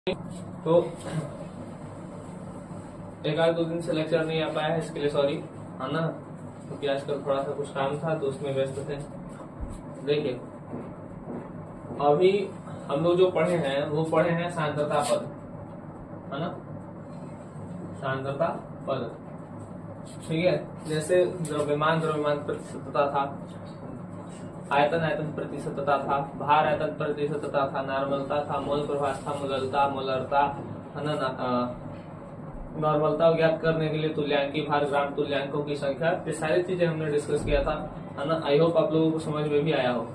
तो एक आध दो दिन से लेक्चर नहीं आ पाया है, इसके लिए सॉरी, है ना, क्योंकि आजकल थोड़ा सा कुछ काम था तो उसमें व्यस्त थे। देखिए अभी हम लोग जो पढ़े हैं वो पढ़े हैं सांद्रता पद, है ना, सांद्रता पद, ठीक है। जैसे द्रव्यमान प्रतिशतता था, आयतन प्रतिशतता था, भार आयतन प्रतिशतता था, नॉर्मलता था, मोल प्रभाव था, मोलरता, है ना, नॉर्मलता ज्ञात करने के लिए तुल्यांकी भार, ग्राम तुल्यांकों की संख्या, ये सारी चीजें हमने डिस्कस किया था, है ना। आई होप आप लोगों को समझ में भी आया हो।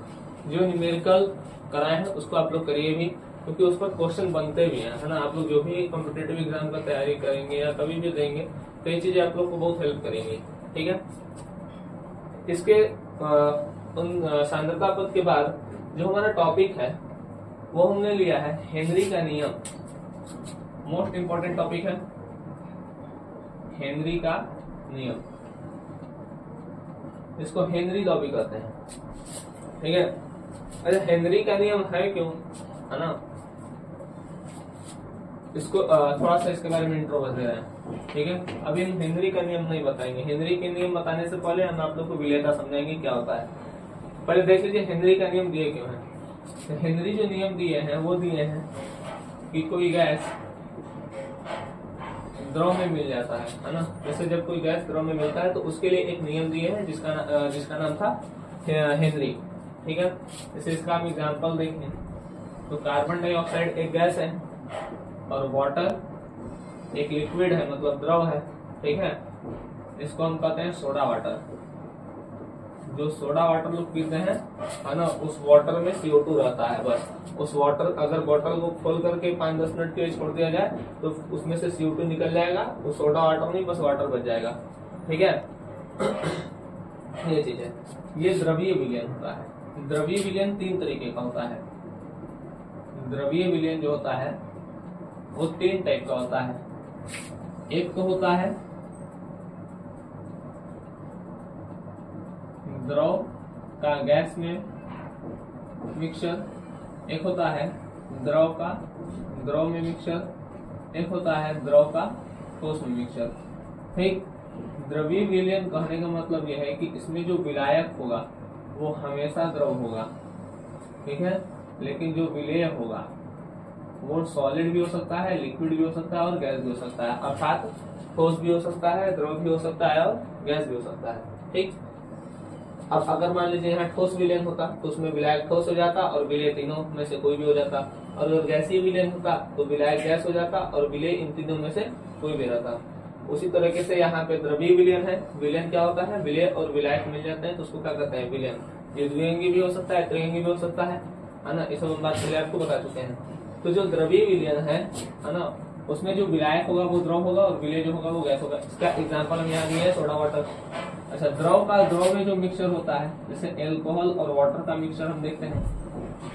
जो न्यूमेरिकल कराए हैं उसको आप लोग करिए भी, क्योंकि उस पर क्वेश्चन बनते भी हैं, है ना। आप लोग जो भी कॉम्पिटेटिव एग्जाम का तैयारी करेंगे या कभी भी देंगे तो ये चीजें आप लोग को बहुत हेल्प करेंगी, ठीक है। इसके उन सांद्रता पद के बाद जो हमारा टॉपिक है वो हमने लिया है हेनरी का नियम। मोस्ट इंपॉर्टेंट टॉपिक है हेनरी का नियम, इसको हेनरी लॉ भी कहते हैं, ठीक है। अच्छा, हेनरी का नियम है क्यों, है ना, इसको थोड़ा सा इसके बारे में इंट्रो बता रहे हैं, ठीक है। अभी हम हेनरी का नियम नहीं बताएंगे, हेनरी के नियम बताने से पहले हम आप लोग को विलेय का समझाएंगे क्या होता है। पहले देख लीजिए हेनरी का नियम दिए क्यों है। तो हेनरी जो नियम दिए हैं वो दिए हैं कि कोई गैस द्रव में मिल जाता है ना। जैसे जब कोई गैस द्रव में मिलता है तो उसके लिए एक नियम दिए हैं जिसका नाम था हेनरी, ठीक है। जैसे इसका हम एग्जाम्पल देखें तो कार्बन डाइऑक्साइड एक गैस है और वाटर एक लिक्विड है, मतलब द्रव है, ठीक है। इसको हम कहते हैं सोडा वाटर। जो सोडा वाटर लोग पीते हैं, है ना, उस वाटर में CO2 रहता है बस। उस वाटर, अगर बॉटल को खोल करके 5-10 मिनट के लिए छोड़ दिया जाए तो उसमें से CO2 निकल जाएगा, वो सोडा वाटर नहीं बस वाटर बच जाएगा, ठीक है। ये चीज है, ये द्रवीय विलयन होता है। द्रवीय विलयन 3 तरीके का होता है। द्रवीय विलयन जो होता है वो 3 टाइप का होता है। एक तो होता है द्रव का गैस में मिक्सचर, एक होता है द्रव का द्रव में मिक्सचर, एक होता है द्रव का ठोस में मिक्सचर, ठीक। द्रवीय विलयन कहने का मतलब यह है कि इसमें जो विलायक होगा वो हमेशा द्रव होगा, ठीक है, लेकिन जो विलेय होगा वो सॉलिड भी हो सकता है, लिक्विड भी हो सकता है और गैस भी हो सकता है। अर्थात ठोस भी हो सकता है, द्रव भी हो सकता है और गैस भी हो सकता है, ठीक। अब अगर मान लीजिए यहाँ ठोस विलयन होता तो उसमें विलायक ठोस हो जाता और विलेय तीनों में से कोई भी हो जाता, और अगर गैसीय विलयन होता तो विलायक गैस हो जाता और विलेय इन तीनों में से कोई भी रहता। उसी तरीके से यहाँ पे द्रवीय विलयन है। विलयन क्या होता है, विलेय और विलायक मिल जाते हैं तो उसको क्या कहते हैं, विलयन। ये द्विअंगी भी हो सकता है, त्रिअंगी भी हो सकता है ना। इस सब बात पहले आपको बता चुके हैं। तो जो द्रवीय विलयन है ना, उसमें जो विलायक होगा वो द्रव होगा और विलेय जो होगा वो गैस होगा। इसका एग्जाम्पल हम यहाँ दिए है सोडा वाटर। अच्छा, द्रव का द्रव में जो मिक्सचर होता है, जैसे एल्कोहल और वाटर का मिक्सचर हम देखते हैं,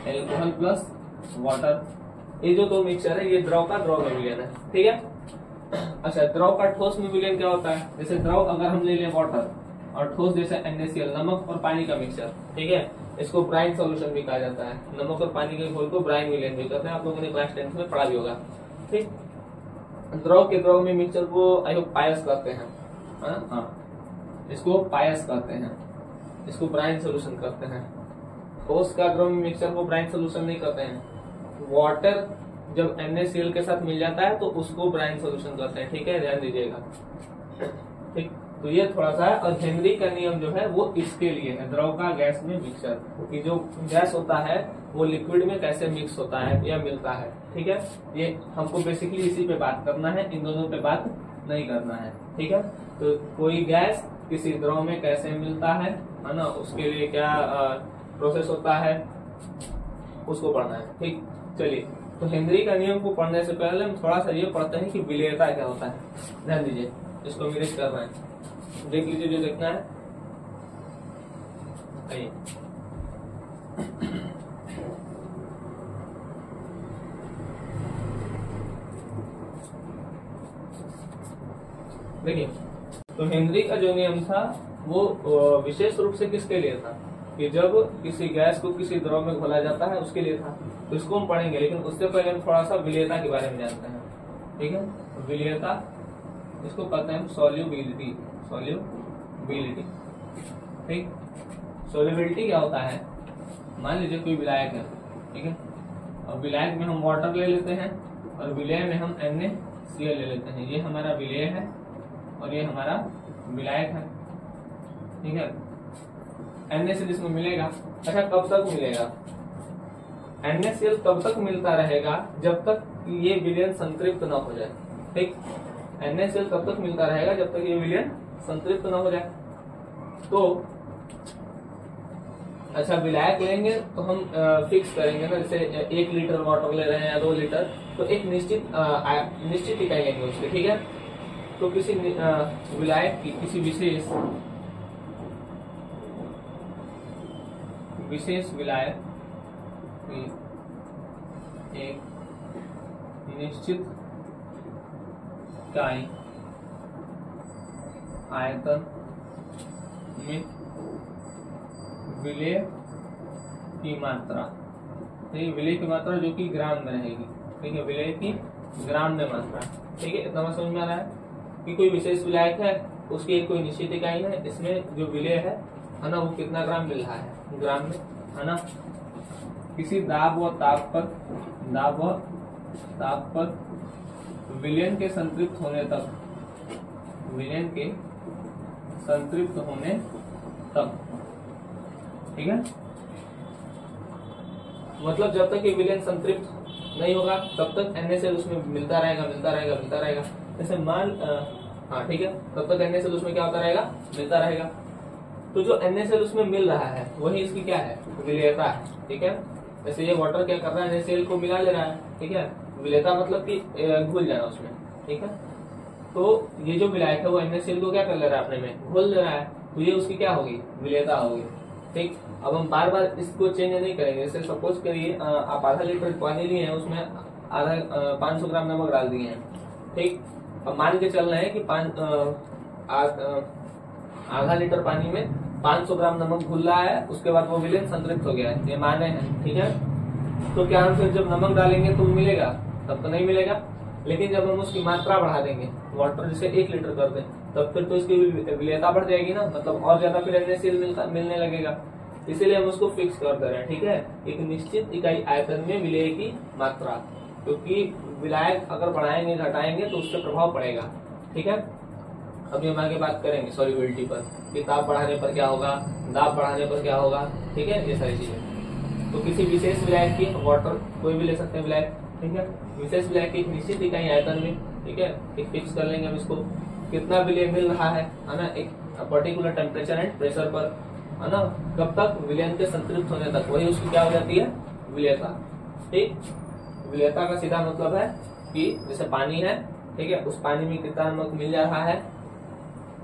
एल्कोहल प्लस वाटर, ये जो 2 मिक्सचर है ये द्रव का द्रव में विलयन है, ठीक है। अच्छा, द्रव का ठोस में विलयन क्या होता है, जैसे द्रव अगर हम ले लें वाटर और ठोस जैसे NaCl, नमक और पानी का मिक्सचर, ठीक है, इसको ब्राइन सॉल्यूशन भी कहा जाता है। नमक और पानी के घोल को ब्राइन विलयन भी कहते हैं, आप लोगों ने क्लास 10th में पढ़ा भी होगा, ठीक। द्रव के द्रव में मिक्सचर को आई होप पायस कहते हैं, हाँ, इसको पायस कहते हैं, इसको ब्राइन सोल्यूशन कहते हैं। ठोस का द्रव में मिक्सचर को ब्राइन सोल्यूशन नहीं कहते हैं। वाटर जब NaCl के साथ मिल जाता है तो उसको ब्राइन सोल्यूशन कहते हैं, ठीक है, ध्यान दीजिएगा, ठीक। तो ये थोड़ा सा है। और हेनरी का नियम जो है वो इसके लिए है, द्रव का गैस में मिक्सचर, कि जो गैस होता है वो लिक्विड में कैसे मिक्स होता है या मिलता है, ठीक है। ये हमको बेसिकली इसी पे बात करना है, इन दोनों पे बात नहीं करना है, ठीक है। तो कोई गैस किसी द्रव में कैसे मिलता है ना, उसके लिए क्या प्रोसेस होता है उसको पढ़ना है, ठीक। चलिए, तो हेनरी का नियम को पढ़ने से पहले हम थोड़ा सा ये पढ़ते हैं कि विलेयता क्या होता है। ध्यान दीजिए, इसको मिरिज कर रहे हैं, देख लीजिए जो देखना है। आइए, देखिए, तो हेनरी का जो नियम था वो विशेष रूप से किसके लिए था, कि जब किसी गैस को किसी द्रव में घोला जाता है उसके लिए था, तो इसको हम पढ़ेंगे, लेकिन उससे पहले हम थोड़ा सा विलेयता के बारे में जानते हैं। ठीक है, विलेयता इसको कहते हैं सॉल्युबिलिटी। सॉल्युबिलिटी, ठीक। सॉल्युबिलिटी क्या होता है, मान लीजिए कोई विलायक है, ठीक है, और विलायक में हम वाटर ले लेते हैं और विलेय में हम NaCl ले लेते हैं। ये हमारा विलेय है और ये हमारा विलायक है, ठीक है। NaCl इसमें मिलेगा। अच्छा, कब तक मिलेगा? NaCl तब तक मिलता रहेगा जब तक ये विलयन संतृप्त न हो जाए, ठीक। NaCl तब तक मिलता रहेगा जब तक ये विलयन संतृप्त न हो जाए। तो अच्छा, विलायक लेंगे तो हम फिक्स करेंगे ना, जैसे 1 लीटर वाटर ले रहे हैं या 2 लीटर, तो एक निश्चित इकाई लेंगे उसके, ठीक है। तो किसी विलायक की किसी विशेष विलायक की एक निश्चित इकाई आयतन में विलेय की मात्रा, ठीक है, विलेय की मात्रा जो कि ग्राम में रहेगी, ठीक है, विलेय की ग्राम में मात्रा, ठीक है। इतना समझ में आ रहा है कि कोई विशेष विलायक है, उसकी एक कोई निश्चित इकाई है, इसमें जो विलेय है ना, वो कितना ग्राम मिल रहा है, ग्राम में, है ना। किसी दाब व ताप पर विलयन के संतृप्त होने तक, विलयन के संतृप्त होने तक, ठीक है। मतलब जब तक ये विलयन संतृप्त नहीं होगा तब तक NaCl उसमें मिलता रहेगा। जैसे मान हाँ, ठीक है, तब तक NaCl उसमें क्या होता रहेगा, मिलता रहेगा। तो जो NaCl उसमें मिल रहा है वही इसकी क्या है, विलेयता है, ठीक है। जैसे ये वाटर क्या कर रहा है, NaCl को मिला ले रहा है, ठीक है। विलेयता मतलब कि घुल जाना उसमें, ठीक है। तो ये जो विलायक है वो NaCl को क्या कर ले रहा है, अपने में घोल ले रहा है, तो ये उसकी क्या होगी, विलेयता होगी, ठीक। अब हम बार बार इसको चेंज नहीं करेंगे। जैसे सपोज करिए आप आधा लीटर पानी लिए हैं, उसमें 500 ग्राम नमक डाल दिए हैं, ठीक। अब मान के चल रहे हैं कि आधा लीटर पानी में 500 ग्राम नमक घुल रहा है, उसके बाद वो विलयन संतृप्त हो गया है, ये माने हैं, ठीक है। तो क्या हम फिर जब नमक डालेंगे तो मिलेगा, तब तो नहीं मिलेगा। लेकिन जब हम उसकी मात्रा बढ़ा देंगे, वाटर जैसे 1 लीटर कर दें, तब फिर तो इसकी विलेयता बढ़ जाएगी ना, मतलब और ज्यादा फिर NaCl मिलने लगेगा। इसीलिए हम उसको फिक्स कर दे रहे हैं, ठीक है, एक निश्चित इकाई आयतन में विलेय की मात्रा, क्योंकि विलायक अगर बढ़ाएंगे घटाएंगे तो उससे प्रभाव पड़ेगा, ठीक है। अभी हम आगे बात करेंगे सॉल्युबिलिटी पर, कि ताप बढ़ाने पर क्या होगा, दाब बढ़ाने पर क्या होगा, ठीक है, ये सारी चीजें। तो किसी विशेष विलायक की, वाटर कोई भी ले सकते हैं विलायक, ठीक है, विशेष विलायक की एक निश्चित इकाई आयतन में, ठीक है, एक फिक्स कर लेंगे हम इसको, कितना विलेय मिल रहा है ना, एक पर्टिकुलर टेम्परेचर एंड प्रेशर पर, है ना, कब तक, विलयन के संतृप्त होने तक, वही उसकी क्या हो जाती है, विलेयता, ठीक। विलेयता का सीधा मतलब है कि जैसे पानी है, ठीक है, उस पानी में कितना नमक मिल जा रहा है,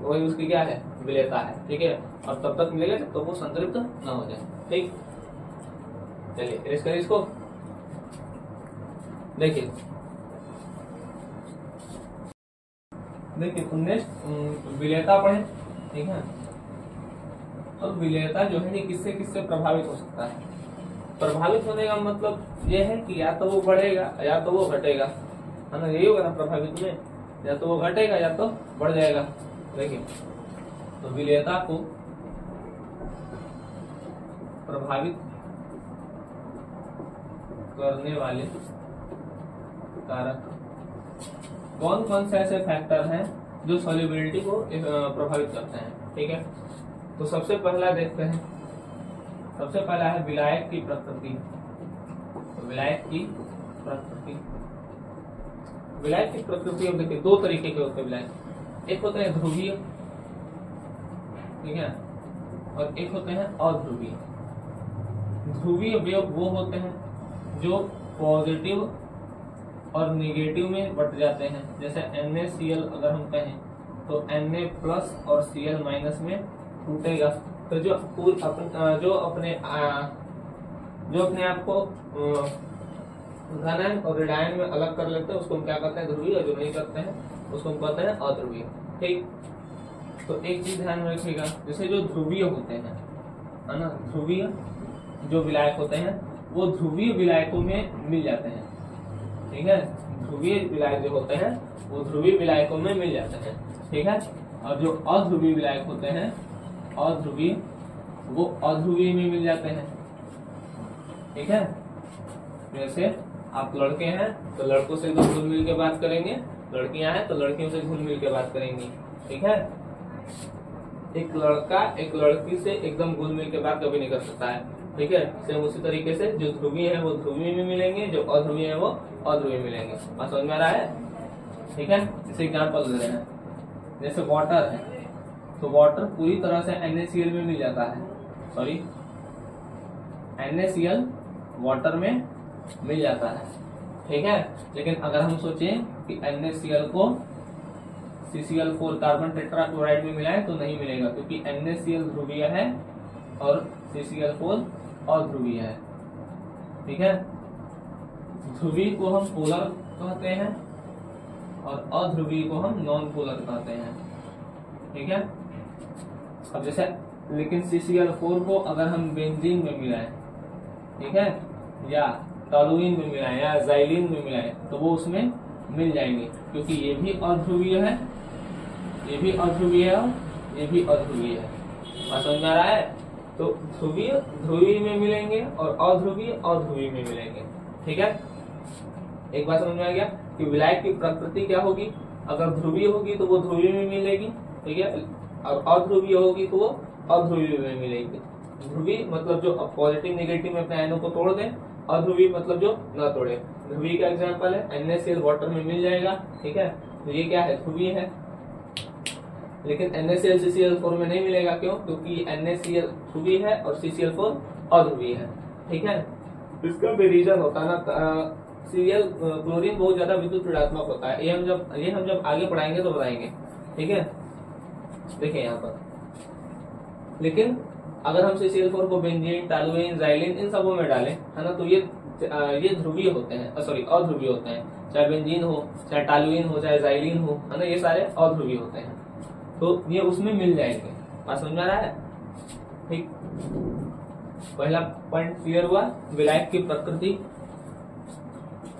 वही उसकी क्या है, विलेयता है, ठीक है। और तब तक मिलेगा जब तक वो संतृप्त न हो जाए, ठीक। चलिए इरेज करिए इसको। देखिए नेक्स्ट विलेयता पढ़े, ठीक है। अब विलेयता जो है किससे किससे प्रभावित हो सकता है। प्रभावित होने का मतलब ये है कि या तो वो बढ़ेगा या तो वो घटेगा, है ना, यही होगा ना प्रभावित में, या तो वो घटेगा या तो बढ़ जाएगा। देखिए, तो विलेयता को प्रभावित करने वाले कारक कौन कौन से ऐसे फैक्टर हैं जो सॉल्युबिलिटी को प्रभावित करते हैं, ठीक है। तो सबसे पहला देखते हैं, सबसे पहला है विलायक की प्रकृति। तो विलायक की प्रकृति, विलायक की प्रकृति अब देखिए 2 तरीके के होते हैं विलायक, एक होते हैं ध्रुवीय, ठीक है, और एक होते हैं अध्रुवीय। ध्रुवीय वेव वो होते हैं जो पॉजिटिव और नेगेटिव में बट जाते हैं। जैसे NaCl अगर हम कहें तो Na प्लस और Cl माइनस में टूटेगा। तो जो अपने आप को धनायन और ऋणायन में अलग कर लेते हैं उसको हम क्या कहते हैं, ध्रुवीय, और जो नहीं करते हैं उसको हम कहते हैं अध्रुवीय, ठीक। तो एक चीज ध्यान में रखिएगा, जैसे जो ध्रुवीय होते हैं, है ना, ध्रुवीय जो विलायक होते हैं वो ध्रुवीय विलायकों में मिल जाते हैं। ठीक है, ध्रुवीय विलायक जो होते हैं वो ध्रुवीय विलायकों में मिल जाते हैं। ठीक है, और जो अध्रुवीय विलायक होते हैं अध्रुवीय, वो अध्रुवीय में मिल जाते हैं। ठीक है, जैसे आप लड़के हैं तो लड़कों से एकदम घुल मिल के बात करेंगे, लड़कियां हैं तो लड़कियों से घुल मिल के बात करेंगी। ठीक है, एक लड़का एक लड़की से एकदम घुल मिल के बात कभी नहीं कर सकता है। ठीक है, सेम उसी तरीके से जो ध्रुवीय है वो ध्रुवीय में मिलेंगे, जो अध्रुवीय है वो अध्रुवीय मिलेंगे। बात समझ में आ रहा है? ठीक है, इसे एग्जाम्पल दे रहे हैं, जैसे वाटर है तो वाटर पूरी तरह से NaCl में मिल जाता है, सॉरी NaCl वाटर में मिल जाता है। ठीक है, लेकिन अगर हम सोचें कि NaCl को CCl4 कार्बन टेट्राक्लोराइड में मिलाएं तो नहीं मिलेगा, क्योंकि NaCl ध्रुवीय है और CCl4 अध्रुवीय है। ठीक है, ध्रुवीय को हम पोलर कहते हैं और अध्रुवीय को हम नॉन पोलर कहते हैं। ठीक है, अब जैसे लेकिन CCl4 को अगर हम बेंजीन में मिलाएं, ठीक है, या टॉलुइन में मिलाएं या ज़ाइलिन में मिलाएं तो वो उसमें मिल जाएंगे, क्योंकि ये भी अध्रुवीय है, ये भी अध्रुवीय है और ये भी अध्रुवीय है। बात समझ में आ रहा है? तो ध्रुवीय ध्रुवीय में मिलेंगे और अध्रुवीय अध्रुवीय में मिलेंगे। ठीक है, एक बात समझ में आ गया कि विलायक की प्रकृति क्या होगी। अगर ध्रुवीय होगी तो वो ध्रुवीय में मिलेगी, ठीक है, और अध्रुवीय होगी तो वो अध्रुवीय में मिलेगी। ध्रुवीय मतलब जो पॉजिटिव नेगेटिव में अपने आयनों को तोड़ दे, अध्रुवीय मतलब जो न तोड़े। ध्रुवीय का एग्जांपल है NaCl वाटर में मिल जाएगा। ठीक है, तो ये क्या है, ध्रुवीय है, लेकिन NaCl CCl4 में नहीं मिलेगा। क्यों? क्योंकि NaCl ध्रुवीय है और CCl4 अध्रुवीय है। ठीक है, इसका भी रीजन होता है ना, Cl क्लोरीन बहुत ज्यादा विद्युत ऋणात्मक होता है। ये हम जब आगे पढ़ाएंगे तो बताएंगे। ठीक है, देखिए यहाँ पर, लेकिन अगर हम CCl4 को बेंजीन, टॉलुइन, ज़ाइलिन इन सबों में डालें, है ना, तो ये ध्रुवीय होते हैं, सॉरी अध्रुवीय होते हैं। चाहे बेंजीन हो, चाहे टॉलुइन हो, चाहे ज़ाइलिन हो, है ना, ये सारे अध्रुवीय होते हैं, तो ये उसमें मिल जाएंगे। बात समझ में आ रहा है? ठीक, पहला पॉइंट क्लियर हुआ, विलायक की प्रकृति।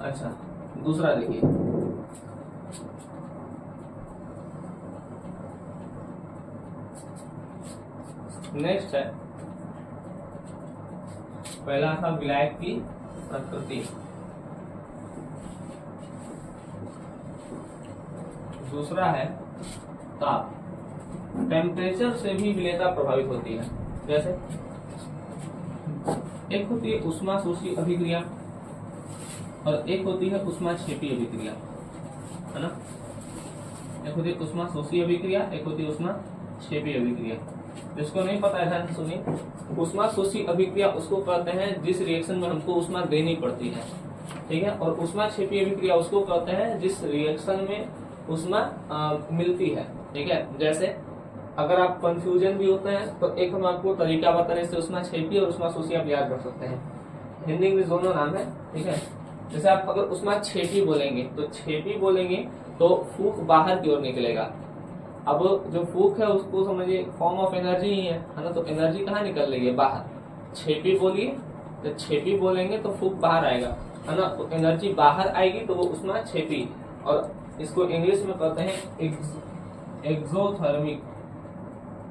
अच्छा, दूसरा देखिए, नेक्स्ट है, पहला था विलायक की प्रकृति, दूसरा है ताप। टेम्परेचर से भी विलेयता प्रभावित होती है। जैसे एक होती है ऊष्माशोषी अभिक्रिया और एक होती है ऊष्माक्षेपी अभिक्रिया, है ना। एक होती है ऊष्माशोषी अभिक्रिया, एक होती है ऊष्माक्षेपी अभिक्रिया। जिसको नहीं पता है ध्यान से सुनिए। ऊष्माशोषी अभिक्रिया उसको कहते हैं जिस रिएक्शन में हमको ऊष्मा देनी पड़ती है, ठीक है, और ऊष्माक्षेपी अभिक्रिया उसको कहते हैं जिस रिएक्शन में ऊष्मा मिलती है। ठीक है, जैसे अगर आप कंफ्यूजन भी होते हैं तो एक हम आपको तरीका बताने से ऊष्माक्षेपी और ऊष्माशोषी आप याद कर सकते हैं। हिंदी इंग्लिश दोनों नाम है। ठीक है, जैसे आप अगर ऊष्माक्षेपी बोलेंगे तो छेपी बोलेंगे तो फूंक बाहर की ओर निकलेगा। अब जो फूंक है उसको समझिए फॉर्म ऑफ एनर्जी ही है ना, तो एनर्जी कहाँ निकल रही है, बाहर। छेपी बोलिए तो छेपी बोलेंगे तो फूंक बाहर आएगा, है ना, तो एनर्जी बाहर आएगी तो वो ऊष्माक्षेपी। और इसको इंग्लिश में कहते हैं एक्सोथर्मिक।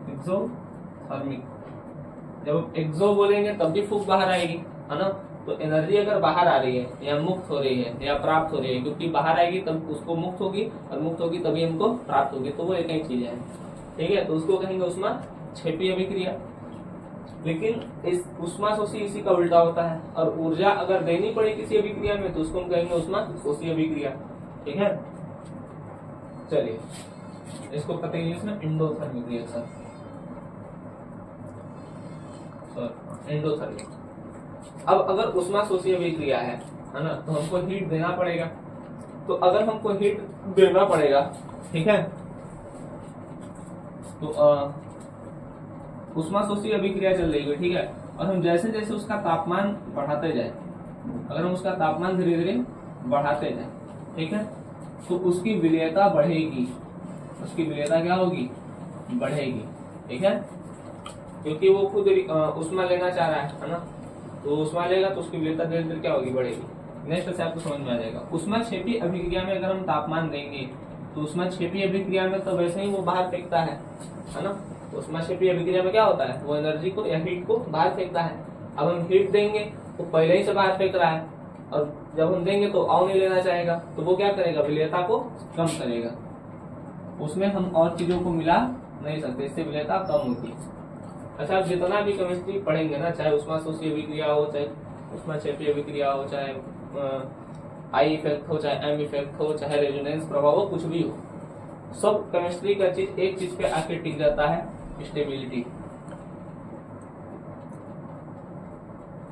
एक्सोथर्मिक, जब एक्सो बोलेंगे तब भी फूंक बाहर आएगी, है ना, तो एनर्जी अगर बाहर आ रही है या मुक्त हो रही है या प्राप्त हो रही है, क्योंकि बाहर आएगी तब उसको मुक्त होगी और मुक्त होगी तभी हमको प्राप्त होगी, तो वो एक ही चीज है। ठीक है, तो उसको कहेंगे ऊष्माक्षेपी अभिक्रिया। लेकिन इस ऊष्माशोषी इसी का उल्टा होता है, और ऊर्जा अगर देनी पड़े किसी अभिक्रिया में तो उसको हम कहेंगे ऊष्माशोषी अभिक्रिया। ठीक है, चलिए इसको कहते हैं इंग्लिश में एंडोथर्मिक रिएक्शन, एंडोथर्मिक। अब अगर ऊष्माशोषी अभिक्रिया है ना, तो हमको हीट देना पड़ेगा। तो अगर हमको हीट देना पड़ेगा, ठीक है, तो ऊष्माशोषी अभिक्रिया चल रही है, ठीक है, और हम जैसे जैसे उसका तापमान बढ़ाते जाए, अगर हम उसका तापमान धीरे धीरे बढ़ाते जाए, ठीक है, तो उसकी विलेयता बढ़ेगी। उसकी विलेयता क्या होगी, बढ़ेगी। ठीक है, क्योंकि वो खुद उष्मा लेना चाह रहा है ना, तो उष्मा लेगा तो उसकी विलेयता धीरे धीरे क्या होगी, बढ़ेगी। नेक्स्ट से आपको समझ में आ जाएगा। उष्माक्षेपी अभिक्रिया में अगर हम तापमान देंगे तो उष्माक्षेपी अभिक्रिया में तो वैसे ही वो बाहर फेंकता है ना। उष्माक्षेपी अभिक्रिया में क्या होता है, वो एनर्जी को या हीट को बाहर फेंकता है। अब हम हीट देंगे तो पहले ही से बाहर फेंक रहा है, और जब हम देंगे तो और नहीं लेना चाहेगा, तो वो क्या करेगा, विलेयता को कम करेगा। उसमें हम और चीजों को मिला नहीं सकते, इससे विलेयता कम होती है। अच्छा, आप जितना भी केमिस्ट्री पढ़ेंगे ना, चाहे उष्माशोषी अभिक्रिया हो, चाहे उष्माक्षेपी अभिक्रिया हो, चाहे आई इफेक्ट हो, चाहे एम इफेक्ट हो, चाहे रेजोनेंस प्रभाव हो, कुछ भी हो, सब केमिस्ट्री का चीज एक चीज पे आके टिक जाता है, स्टेबिलिटी,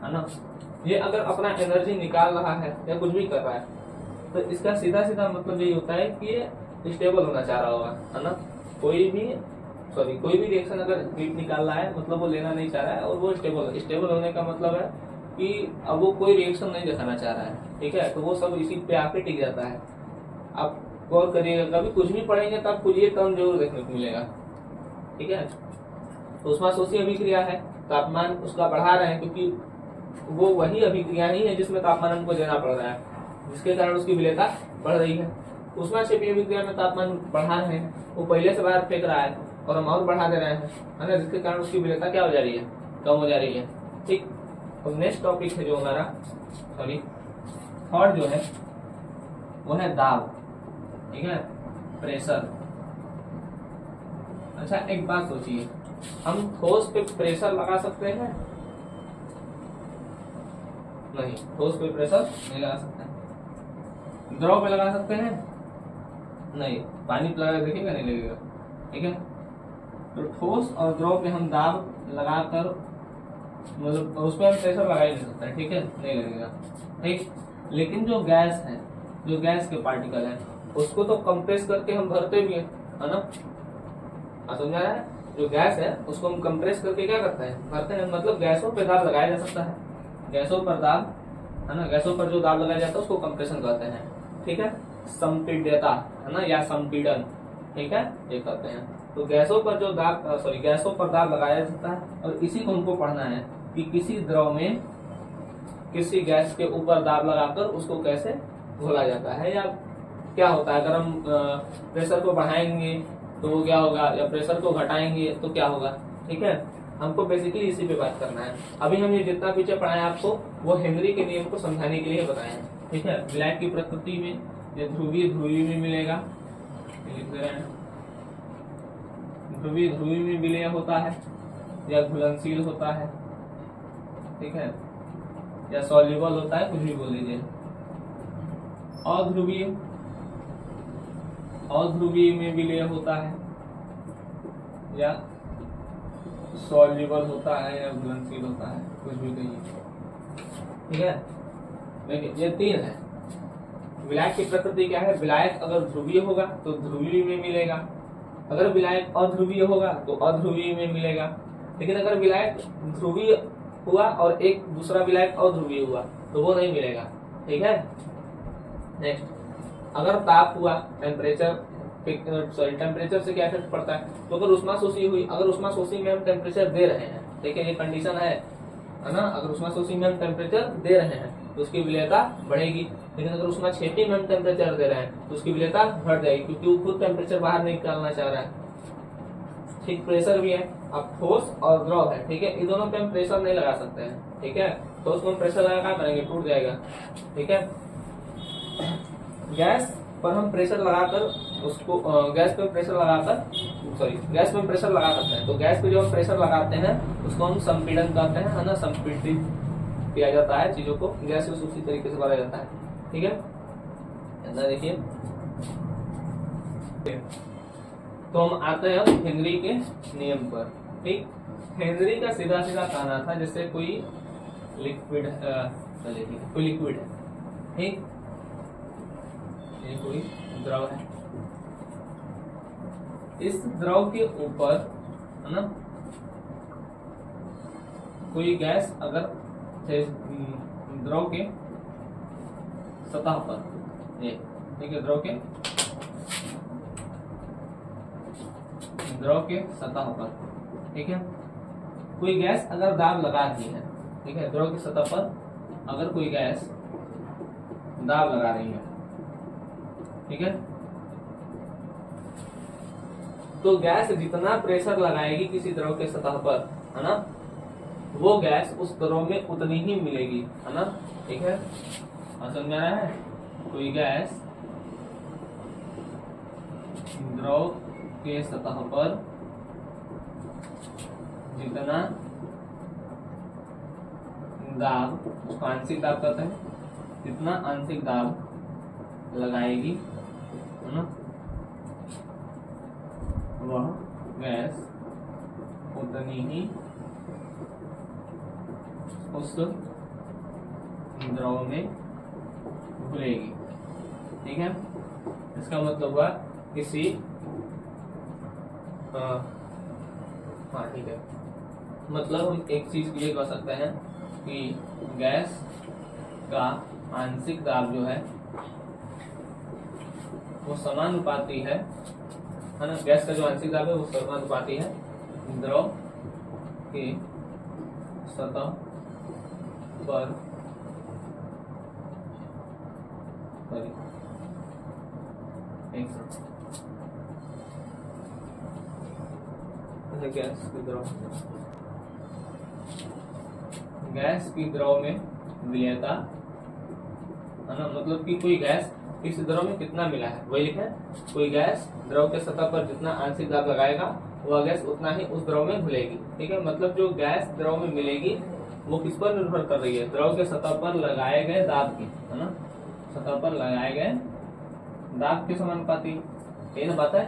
है ना। ये अगर अपना एनर्जी निकाल रहा है या कुछ भी कर रहा है, तो इसका सीधा सीधा मतलब यही होता है कि ये स्टेबल होना चाह रहा होगा, है ना। कोई भी रिएक्शन अगर हीट निकाल रहा है, मतलब वो लेना नहीं चाह रहा है, और वो स्टेबल होने का मतलब है कि अब वो कोई रिएक्शन नहीं दिखाना चाह रहा है, ठीक है। तो वो सब इसी पे आके टिक जाता है। आप गौर करिएगा, कभी कुछ भी पढ़ेंगे तो आपको ये टर्म जरूर देखने को मिलेगा, ठीक है। तो उष्माशोषी अभिक्रिया है, तापमान उसका बढ़ा रहे हैं, क्योंकि वो वही अभिक्रिया नहीं है जिसमें तापमान हमको देना पड़ रहा है, जिसके कारण उसकी विलेयता बढ़ रही है। उष्माक्षेपी अभिक्रिया में तापमान बढ़ा रहे हैं, वो पहले से बाहर फेंक रहा है और हम और बढ़ा दे रहे हैं, है ना, जिसके कारण उसकी विलेयता क्या हो जा रही है, कम हो जा रही है, ठीक। अब नेक्स्ट टॉपिक है जो हमारा थर्ड जो है वो है दाब, ठीक है, प्रेशर। अच्छा, एक बात सोचिए, हम ठोस पे प्रेशर लगा सकते हैं? नहीं, ठोस पे प्रेशर नहीं लगा सकते। द्रव पे लगा सकते हैं? नहीं, पानी पे लगा देखिएगा, नहीं लगेगा, ठीक है। तो ठोस और द्रव पे हम दाब लगाकर, मतलब उस पर हम प्रेशर लगा ही नहीं सकते, ठीक है, नहीं लगेगा, ठीक। लेकिन जो गैस है, जो गैस के पार्टिकल है, उसको तो कंप्रेस करके हम भरते भी है ना, समझा रहा है। जो गैस है उसको हम कंप्रेस करके क्या करते हैं, भरते हैं, मतलब गैसों पर दाब लगाया जा सकता है, गैसों पर दाब, है ना, गैसों पर जो दाब लगाया जाता है उसको कंप्रेशन कहते हैं, ठीक है। संपीड्यता, है ना, या संपीड़न, ठीक है, ये कहते हैं। तो गैसों पर जो दाब गैसों पर दाब लगाया जाता है, और इसी को हमको पढ़ना है कि किसी द्रव में किसी गैस के ऊपर दाब लगाकर उसको कैसे घोला जाता है, या क्या होता है। अगर हम प्रेशर को बढ़ाएंगे तो वो क्या होगा, या प्रेशर को घटाएंगे तो क्या होगा, ठीक है। हमको बेसिकली इसी पे बात करना है। अभी हम ये जितना पीछे पढ़ाया आपको, वो हेनरी के नियम को समझाने के लिए बताया है, ठीक है। विलायक की प्रकृति में ये ध्रुवीय में मिलेगा, ध्रुवीय में विलय होता है, या घुलनशील होता है, ठीक है, या सॉल्युबल होता है, कुछ भी बोल लीजिए। अध्रुवीय में विलय होता है, या सॉल्युबल होता है, या घुलनशील होता है, कुछ भी कहिए, ठीक है। देखिए, ये तीन है। विलायक की प्रकृति क्या है, विलायक अगर ध्रुवीय होगा तो ध्रुवीय में मिलेगा, अगर विलायक अध्रुवीय होगा तो अध्रुवीय में मिलेगा। लेकिन अगर विलायक ध्रुवीय हुआ और एक दूसरा विलायक अध्रुवीय हुआ तो वो नहीं मिलेगा, ठीक है। नेक्स्ट, अगर ताप हुआ, टेम्परेचर से क्या इफेक्ट पड़ता है, तो अगर उष्माशोषी हुई, अगर उष्माशोषी में हम टेम्परेचर दे रहे हैं, देखिए ये कंडीशन है ना, अगर उष्माशोषी में हम टेम्परेचर दे रहे हैं तो उसकी विलेयता बढ़ेगी। लेकिन अगर उष्माक्षेपी में हम टेम्परेचर दे रहे हैं तो उसकी विलेयता घट जाएगी, क्योंकि वो खुद टेम्परेचर बाहर नहीं निकालना चाह रहा है, ठीक। प्रेशर भी है, अब ठोस और द्रव है, ठीक है, इन दोनों पे हम प्रेशर नहीं लगा सकते हैं, ठीक है। ठोस को हम प्रेशर लगा क्या करेंगे, टूट जाएगा, ठीक है। गैस पर हम प्रेशर लगाकर उसको गैस पे प्रेशर लगा सकते हैं। तो गैस पे जो हम प्रेशर लगाते हैं उसको हम संपीड़न कहते हैं, है ना, संपीड़ित किया जाता है चीजों को, गैस उसी तरीके से भरा जाता है, ठीक है। देखिए, तो हम आते हैं हेनरी के नियम पर, ठीक। हेनरी का सीधा सीधा कहना था, जैसे कोई लिक्विड है, ठीक, ये कोई द्रव है, इस द्रव के ऊपर, है ना, कोई गैस अगर द्रव के सतह पर, ये ठीक है, द्रव के सतह पर, ठीक है, कोई गैस अगर दाब लगा रही है, ठीक है, द्रव की सतह पर अगर कोई गैस दाब लगा रही है, ठीक है, तो गैस जितना प्रेशर लगाएगी किसी द्रव के सतह पर, है ना, वो गैस उस द्रव में उतनी ही मिलेगी, है ना, ठीक है। समझ में आ रहा है? कोई गैस द्रव के सतह पर जितना दाब, उसको आंशिक दाब कहते हैं, जितना आंशिक दाब लगाएगी, है ना, वह गैस उतनी ही उस द्रव में घुलेगी, ठीक है। इसका मतलब हुआ किसी हाँ ठीक है, मतलब हम एक चीज ये कह सकते हैं कि गैस का आंशिक दाब जो है वो समानुपाती है ना, गैस का जो आंशिक दाब है वो समानुपाती है द्रव के सतह पर गैस की द्रव में विलयता, है ना, मतलब कि कोई गैस किसी द्रव में कितना मिला है वही लिखा है। कोई गैस द्रव के सतह पर जितना आंशिक दाब लगाएगा वह गैस उतना ही उस द्रव में घुलेगी, ठीक है। मतलब जो गैस द्रव में मिलेगी वो किस पर निर्भर कर रही है, द्रव के सतह पर लगाए गए दाब की, है ना, सतह पर लगाए गए दाब के समानुपाती, ये ना बात है।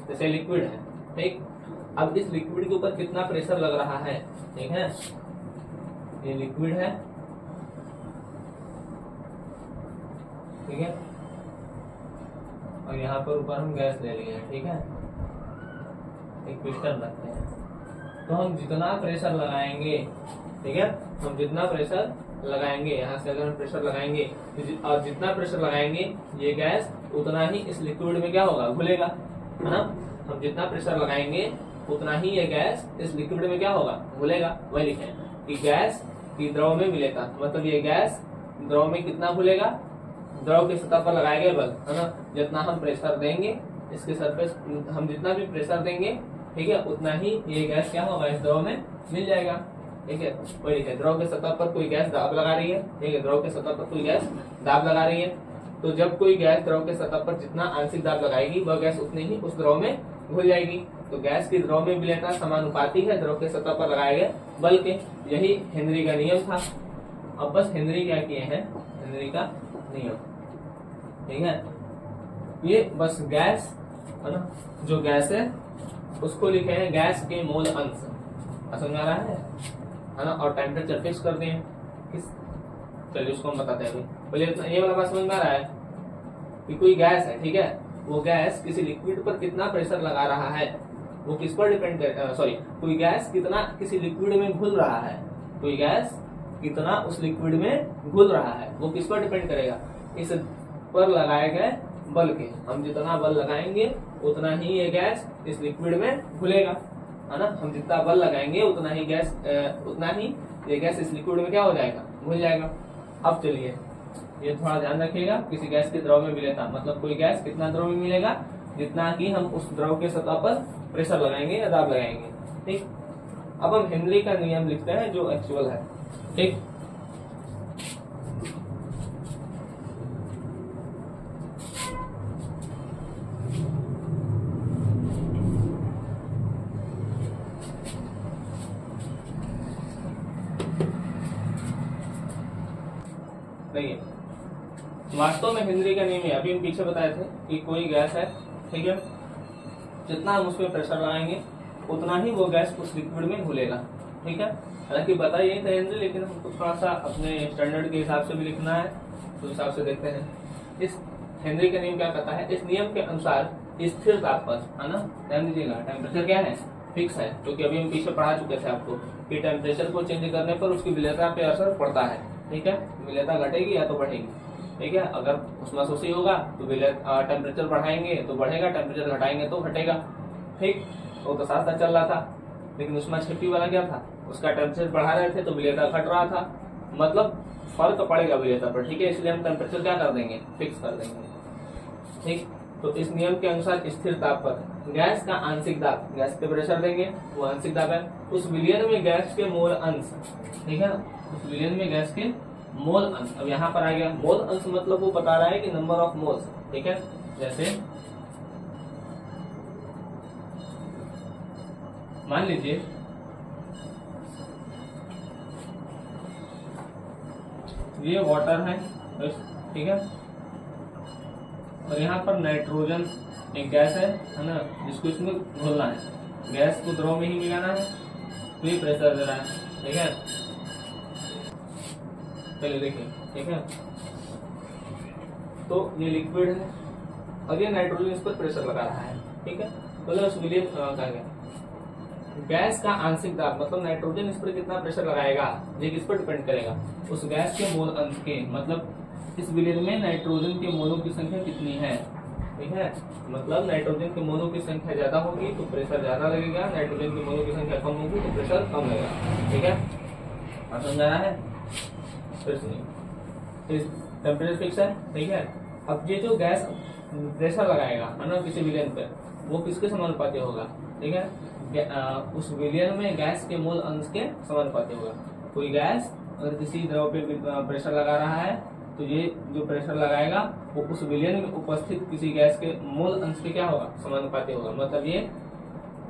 जैसे लिक्विड है, ठीक, अब इस लिक्विड के ऊपर कितना प्रेशर लग रहा है, ठीक है, ये लिक्विड है, ठीक है, और यहाँ पर ऊपर हम गैस ले लिए हैं, ठीक है, एक पिस्टन रखते हैं, तो हम जितना प्रेशर लगाएंगे, ठीक है, हम जितना प्रेशर लगाएंगे, यहाँ से अगर हम प्रेशर लगाएंगे और जितना प्रेशर लगाएंगे ये गैस उतना ही इस लिक्विड में क्या होगा, घुलेगा, है ना। हम जितना प्रेशर लगाएंगे उतना ही ये गैस इस लिक्विड में क्या होगा, घुलेगा। वही लिखे कि गैस की द्रव में मिलेगा, मतलब ये गैस द्रव में कितना घुलेगा, द्रव के सतह पर लगाए गए बल, है ना, जितना हम प्रेशर देंगे इसके सरफेस, हम जितना भी प्रेशर देंगे, ठीक है, उतना ही ये गैस क्या होगा, इस द्रव में मिल जाएगा, ठीक है। वही लिखे, द्रव के सतह पर कोई गैस दाब लगा रही है, ठीक है, द्रव के सतह पर कोई गैस दाब लगा रही है, तो जब कोई गैस द्रव के सतह पर जितना आंशिक दाब लगाएगी वह गैस उतनी ही उस द्रव में घुल जाएगी। तो गैस की द्रव में विलयता समानुपाती है द्रव के सतह पर लगाए गए बल के। यही हेनरी का नियम था। अब बस हेनरी क्या किए हैं, हेनरी का नियम, ठीक है, ये बस गैस, है ना, जो गैस है उसको लिखे हैं गैस के मोल अंश, समझ आ रहा है ना, और टेम्परेचर फिक्स कर दिए किस, चलिए उसको हम बताते हैं। पहले ये वाला बात समझ में आ रहा है कि कोई गैस है, ठीक है, वो गैस किसी लिक्विड पर कितना प्रेशर लगा रहा है वो किस पर डिपेंड कर, सॉरी, कोई गैस कितना किसी लिक्विड में घुल रहा है, कोई गैस कितना उस लिक्विड में घुल रहा है वो किस पर डिपेंड करेगा, इस पर लगाए गए बल के। हम जितना बल लगाएंगे उतना ही ये गैस इस लिक्विड में घुलेगा, है ना, हम जितना बल लगाएंगे उतना ही गैस उतना ही ये गैस इस लिक्विड में क्या हो जाएगा, घुल जाएगा। अब चलिए ये थोड़ा ध्यान रखिएगा, किसी गैस के द्रव में मिलेगा, मतलब कोई गैस कितना द्रव में मिलेगा, जितना कि हम उस द्रव के सतह पर प्रेशर लगाएंगे या दाब लगाएंगे, ठीक। अब हम हेनरी का नियम लिखते हैं जो एक्चुअल है, ठीक। देखिए वास्तव में हेनरी का नियम है, अभी हम पीछे बताए थे कि कोई गैस है, ठीक है, जितना हम उस पर प्रेशर लगाएंगे उतना ही वो गैस उस लिक्विड में घुलेगा, ठीक है। हालांकि बता यही था हेनरी, लेकिन हमको थोड़ा सा अपने स्टैंडर्ड के हिसाब से भी लिखना है, तो हिसाब से देखते हैं इस हेनरी का नियम क्या कहता है। इस नियम के अनुसार स्थिर ताप पर, है ना, ध्यान दीजिएगा, टेम्परेचर क्या है, फिक्स है, क्योंकि अभी हम पीछे पढ़ा चुके थे आपको कि टेम्परेचर को चेंज करने पर उसकी विलयता पे असर पड़ता है, ठीक है, विलयता घटेगी या तो बढ़ेगी, ठीक है। अगर उष्माशोषी होगा तो टेम्परेचर बढ़ाएंगे तो बढ़ेगा, टेम्परेचर घटाएंगे तो घटेगा, ठीक। तो साथ साथ चल रहा था। लेकिन ऊष्माक्षेपी वाला क्या था, उसका टेम्परेचर बढ़ा रहे थे तो विलेयता घट रहा था, मतलब फर्क पड़ेगा विलेयता पर, ठीक है। इसलिए हम टेम्परेचर क्या कर देंगे, फिक्स कर देंगे, ठीक। तो इस नियम के अनुसार स्थिर ताप पर गैस का आंशिक दाब, गैस पे प्रेशर देंगे, वो आंशिक दाब है, उस विलयन में गैस के मोल अंश, ठीक है ना, उस विलयन में गैस के मोल अंश। अब यहाँ पर आ गया मोल अंश, मतलब वो बता रहा है कि नंबर ऑफ मोल्स, ठीक है। जैसे मान लीजिए ये वाटर है, ठीक है, और यहाँ पर नाइट्रोजन एक गैस है ना, जिसको इसमें घोलना है, गैस को द्रव में ही मिलाना है, तो ये प्रेशर दे रहा है, ठीक है। पहले देखिए, ठीक है, तो ये लिक्विड है और ये नाइट्रोजन इस पर प्रेशर लगा रहा है, ठीक है। तो उस विलयन क्या गया, गैस का आंशिक दाब, मतलब नाइट्रोजन इस पर कितना प्रेशर लगाएगा ये किस पर डिपेंड करेगा, उस गैस के मोल अंश के, मतलब इस विलयन में नाइट्रोजन के मोलों की संख्या कितनी है, ठीक है। मतलब नाइट्रोजन के मोलों की संख्या ज्यादा होगी तो प्रेशर ज्यादा लगेगा, नाइट्रोजन के मोलों की संख्या कम होगी तो प्रेशर कम लगेगा, ठीक है। आप समझ रहा है, फिर सुनिए, टेम्परेचर फिक्स है, ठीक है। अब ये जो गैस प्रेशर लगाएगा है ना किसी विलयन पे, वो किसके समानुपाती होगा, ठीक है, उस विलयन में गैस के मोल अंश के समानुपाती होगा। कोई गैस अगर किसी द्रव पे प्रेशर लगा रहा है तो ये जो प्रेशर लगाएगा वो उस विलयन में उपस्थित किसी गैस के मोल अंश के क्या होगा, समानुपाती होगा। मतलब ये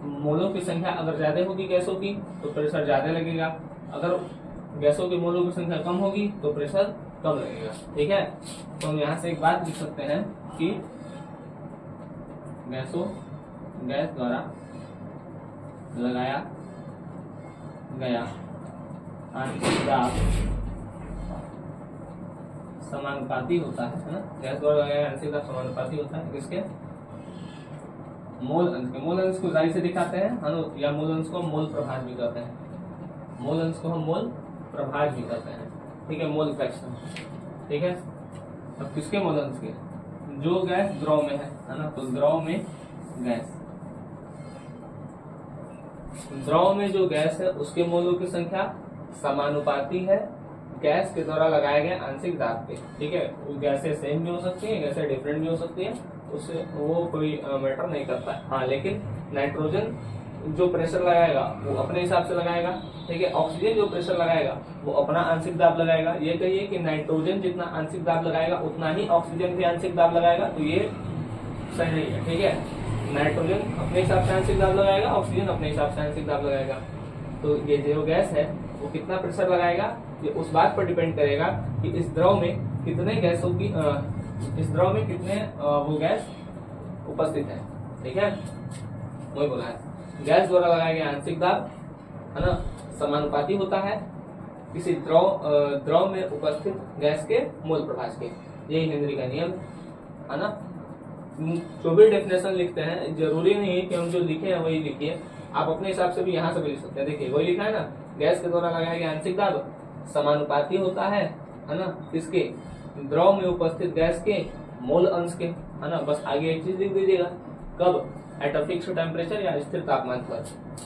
मोलों की संख्या अगर ज्यादा होगी गैसों की तो प्रेशर ज्यादा लगेगा, अगर गैसों के मोलों की संख्या कम होगी तो प्रेशर कम लगेगा, ठीक है। तो हम यहाँ से एक बात लिख सकते हैं कि गैस द्वारा लगाया गया आंशिक दाब समानुपाती होता है ना, गैस द्वारा लगाया आंशिक दाब समानुपाती होता है किसके, मोल अंश के। मोल अंश को जारी से दिखाते हैं है ना, या मोल अंश को मोल प्रभाज भी कहते हैं, मोल अंश को हम मोल प्रभाज भी कहते हैं, ठीक है, मोल फ्रैक्शन, ठीक है। अब किसके मोल अंश के, जो गैस द्रव में है ना, तो द्रव में गैस, द्रव में जो गैस है उसके मोलों की संख्या समानुपाती है गैस के द्वारा लगाए गए आंशिक दाब के, ठीक है। गैसें सेम भी हो सकती है, गैसें डिफरेंट भी हो सकती है, उससे वो कोई मैटर नहीं करता है। हाँ, लेकिन नाइट्रोजन जो प्रेशर लगाएगा वो अपने हिसाब से लगाएगा, ठीक है। ऑक्सीजन जो प्रेशर लगाएगा वो अपना आंशिक दाब लगाएगा। ये कहिए कि नाइट्रोजन जितना आंशिक दाब लगाएगा उतना ही ऑक्सीजन भी आंशिक दाब लगाएगा, तो ये सही नहीं है, ठीक है। नाइट्रोजन अपने हिसाब से आंशिक दाब लगाएगा, ऑक्सीजन अपने हिसाब से आंशिक दाब लगाएगा। तो ये जो गैस है वो कितना प्रेशर लगाएगा ये उस बात पर डिपेंड करेगा कि इस द्रव में कितने गैसों की इस द्रव में कितने वो गैस उपस्थित है, ठीक है। वही बोला है, गैस द्वारा लगाया गया आंशिक दाब है ना समानुपाती होता है किसी द्रव में उपस्थित गैस के मोल प्रभाज के। यही हेनरी का नियम है ना। जो भी डेफिनेशन लिखते हैं जरूरी नहीं है कि हम जो लिखे हैं वही लिखिए, आप अपने हिसाब से भी यहाँ से भी लिख सकते हैं। देखिए वही लिखा है ना, गैस के द्वारा लगाया गया आंशिक दाब समानुपाती होता है ना किसके, द्रव में उपस्थित गैस के मोल अंश के, है ना। बस आगे एक चीज लिख दीजिएगा, कब, एट अ फिक्स्ड टेम्परेचर या स्थिर तापमान पर,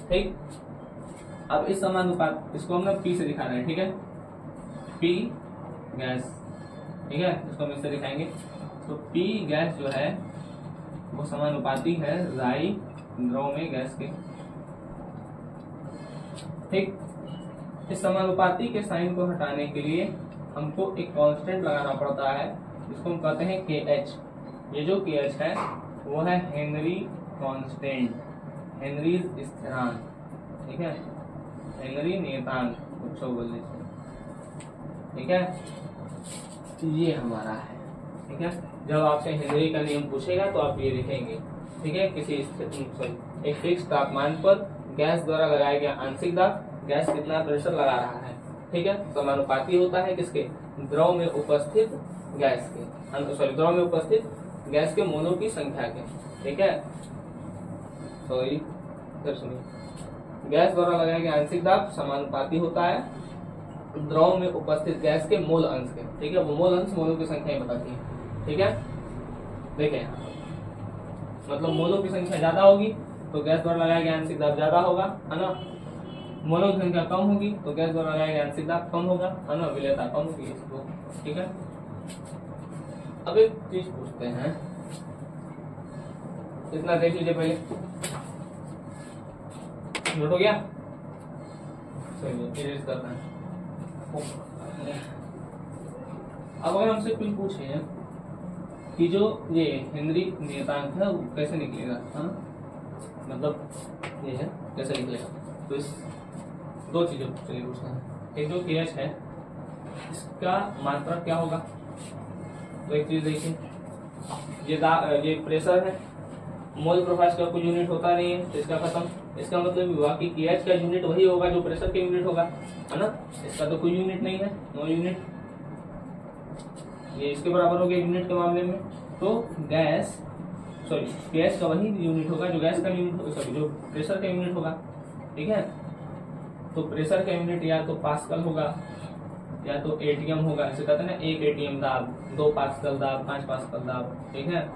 ठीक। अब इस समानुपात इसको हम पी से दिखा रहे हैं, ठीक है, पी गैस, ठीक है, इसको हम इससे दिखाएंगे। तो पी गैस जो है वो समानुपाती है राई द्रव में गैस के, ठीक। इस समानुपाती के साइन को हटाने के लिए हमको एक कांस्टेंट लगाना पड़ता है जिसको हम कहते हैं KH। ये जो KH है वो है हेनरी कांस्टेंट, हेनरी स्थिरांक, ठीक है, हेनरी नियतांक कुछ बोलने से, ठीक है। ये हमारा है, ठीक है। जब आपसे हेनरी का नियम पूछेगा तो आप ये लिखेंगे, ठीक है। किसी एक फिक्स तापमान पर गैस द्वारा लगाया गया आंशिक दाब, गैस कितना प्रेशर लगा रहा है, ठीक है, समानुपाती होता है किसके, द्रव में उपस्थित गैस के, सॉरी द्रव में उपस्थित गैस के मोलों की संख्या के, ठीक है। सॉरी फिर सुनिए, गैस द्वारा लगाया गया आंशिक दाब समानुपाती होता है द्रव में उपस्थित गैस के मोल अंश के, ठीक है। वो मोल अंश मोलों की संख्या बताती है, ठीक है। देखें मतलब मोलों की संख्या ज्यादा होगी तो गैस द्वारा लगाया गया आंशिक दाब ज्यादा होगा, है ना। मोलक संख्या कम होगी तो गैस द्वारा लगाया गया आंशिक दाब कम होगा, है ना, विलेयता कम होगी इसको। ठीक है, अब एक चीज पूछते हैं, इतना देख लीजिए पहले, नोट हो गया, चलिए इरेज करना है। अब अगर हमसे कोई पूछे कि जो ये हेनरी नियतांक है वो कैसे निकलेगा, हाँ मतलब ये है कैसे निकलेगा, तो इस दो चीजों चलिए पूछना है। एक जो KH है इसका मात्रा क्या होगा, तो एक चीज देखिए, ये प्रेशर है, मोल प्रकाश का कोई यूनिट होता नहीं है तो इसका खत्म। इसका मतलब हुआ कि KH का यूनिट वही होगा जो प्रेशर का यूनिट होगा, है ना। इसका तो कोई यूनिट नहीं है, नो यूनिट, ये इसके बराबर हो गया यूनिट के मामले में। तो गैस सॉरी KH का वही यूनिट होगा जो गैस का यूनिट, सॉरी जो प्रेशर का यूनिट होगा। ठीक है, तो प्रेशर का यूनिट या तो पास्कल होगा या तो ATM होगा, इसे कहते हैं ना 1 ATM दाब, 2 पास्कल दाब, 5 पास्कल दाब। ठीक है,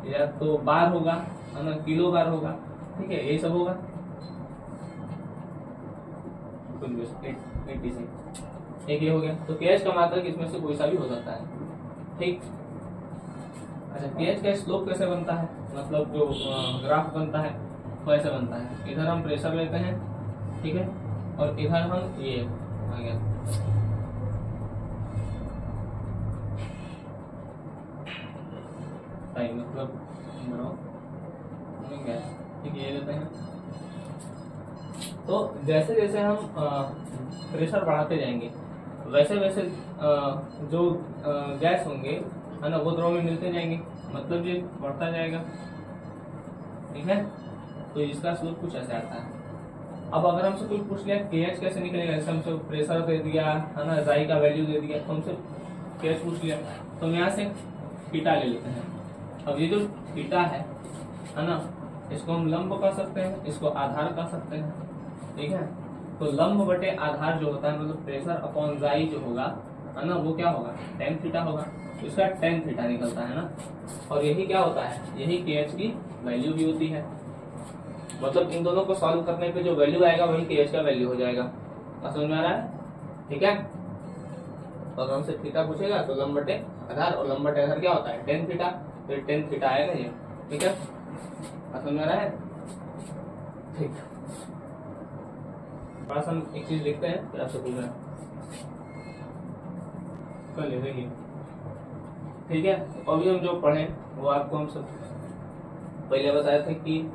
या तो बार होगा, है ना, किलो बार होगा। ठीक है, यही सब होगा। एक ये हो गया, तो KH का मात्रक इसमें से कोई सा भी हो सकता है। ठीक, अच्छा KH का स्लोप कैसे बनता है, मतलब जो ग्राफ बनता है वो ऐसे बनता है, इधर हम प्रेशर लेते हैं, ठीक है, और इधर हम ये आ गया मतलब गैस, ठीक है, ये लेते हैं। तो जैसे जैसे हम प्रेशर बढ़ाते जाएंगे वैसे वैसे जो गैस होंगे, है ना, वो द्रव में मिलते जाएंगे, मतलब ये बढ़ता जाएगा। ठीक है, तो इसका स्लोप कुछ ऐसे आता है। अब अगर हमसे कोई पूछ लिया KH कैसे निकलेगा, जैसे हमसे प्रेशर दे दिया, है ना, जाई का वैल्यू दे दिया, तो हमसे KH पूछ लिया, तो हम यहाँ से थीटा ले लेते हैं। अब ये जो थीटा है ना, इसको हम लंब कह सकते हैं, इसको आधार कह सकते हैं। ठीक है, तो लंब बटे आधार जो होता है, मतलब प्रेशर अपॉन जाई जो होगा, है ना, वो क्या होगा, tan थीटा होगा। तो इसका tan थीटा निकलता है ना, और यही क्या होता है, यही KH की वैल्यू भी होती है। मतलब इन दोनों को सॉल्व करने पे जो वैल्यू आएगा वही KH का वैल्यू हो जाएगा। समझ में आ रहा है? ठीक है, तो अगर हमसे थीटा पूछेगा तो लंब बटे आधार, और लंब बटे आधार क्या होता है, tan थीटा, तो tan थीटा आएगा ये। ठीक है, समझ में आ रहा है? ठीक, थोड़ा सा हम एक चीज लिखते हैं फिर आपसे पूछ रहे हैं, चलिए देखिए। ठीक है, तो अभी हम जो पढ़े वो आपको हम सब पहले बताए थे कि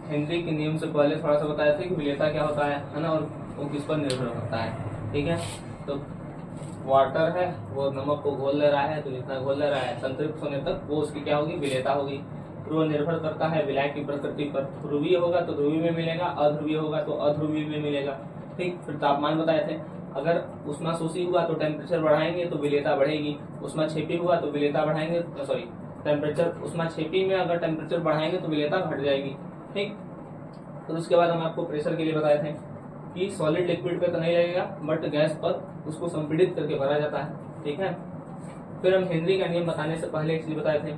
हेनरी के नियम से पहले थोड़ा सा बताया था कि विलेयता क्या होता है ना, और वो किस पर निर्भर करता है। ठीक है, तो वाटर है वो नमक को घोल ले रहा है, तो जितना घोल ले रहा है संतृप्त होने तक वो उसकी क्या होगी, विलेयता होगी। फिर वो निर्भर करता है विलायक की प्रकृति पर, ध्रुवीय होगा तो ध्रुवीय में मिलेगा, अध्रुवीय होगा तो अध्रुवीय में मिलेगा। ठीक, फिर तापमान बताए थे, अगर उष्माशोषी हुआ तो टेम्परेचर बढ़ाएंगे तो विलेयता बढ़ेगी, उष्माक्षेपी हुआ तो विलेयता बढ़ाएंगे, सॉरी टेम्परेचर उष्माक्षेपी में अगर टेम्परेचर बढ़ाएंगे तो विलेयता घट जाएगी। ठीक, तो उसके बाद हम आपको प्रेशर के लिए बताए थे कि सॉलिड लिक्विड पे तो नहीं लगेगा, बट गैस पर उसको संपीड़ित करके भरा जाता है। ठीक है, फिर हम हेनरी का नियम बताने से पहले एक चीज बताए थे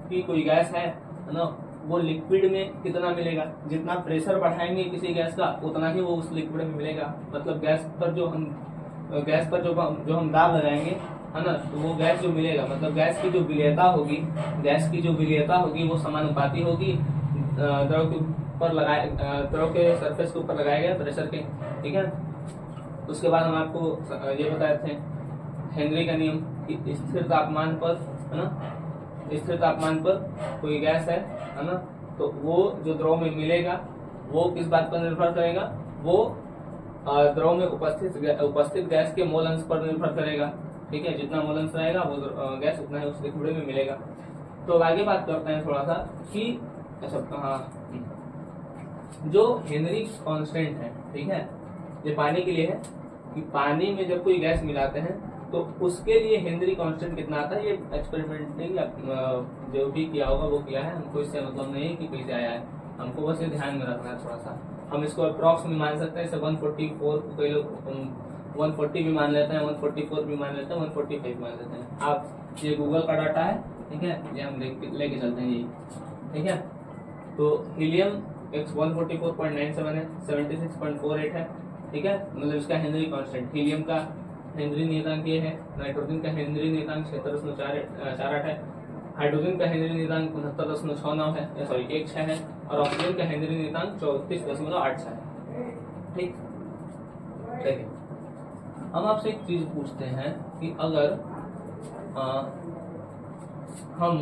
कि कोई गैस है ना, वो लिक्विड में कितना मिलेगा, जितना प्रेशर बढ़ाएंगे किसी गैस का उतना ही वो उस लिक्विड में मिलेगा। मतलब गैस पर जो हम दाब लगाएंगे, है ना, तो वो गैस जो मिलेगा, मतलब गैस की जो विलेयता होगी वो समानुपाती होगी द्रव के ऊपर लगाए, द्रव के सरफेस के ऊपर लगाए गए प्रेशर के। ठीक है, उसके बाद हम आपको ये बताए थे हेनरी का नियम कि स्थिर तापमान पर, है ना, स्थिर तापमान पर कोई गैस है ना, तो वो जो द्रव में मिलेगा वो किस बात पर निर्भर करेगा, वो द्रव में उपस्थित गैस के मोल अंश पर निर्भर करेगा। ठीक है, जितना मोल अंश रहेगा वो गैस उतना ही उस लिक्विड में मिलेगा। तो आगे बात करते हैं थोड़ा सा कि जो हेनरी कांस्टेंट है, ठीक है, ये पानी के लिए है कि पानी में जब कोई गैस मिलाते हैं तो उसके लिए हेनरी कांस्टेंट कितना आता है, ये एक्सपेरिमेंटिंग जो भी किया होगा वो किया है, हमको इससे मतलब नहीं है कि कैसे आया है, हमको बस ये ध्यान में रखना है थोड़ा सा। हम इसको अप्रॉक्स में मान सकते हैं, जैसे 144, कई लोग 140 भी मान लेते हैं, 144 भी मान लेते हैं, 145 मान लेते हैं। आप ये गूगल का डाटा है, ठीक है, ये हम लेके चलते हैं ये। ठीक है, तो हीलियम X 144.97 है, 76.48 है, ठीक है, मतलब इसका हेनरी कांस्टेंट। हीलियम का हेनरी नियतांक ये है, नाइट्रोजन का हेनरी नियतांक 76.48 है, हाइड्रोजन का हेनरी नियतांक 69.69 है, सॉरी 16 है, और ऑक्सीजन का हेनरी नियतांक 34.86 है। ठीक है। हम आपसे एक चीज पूछते हैं कि अगर हम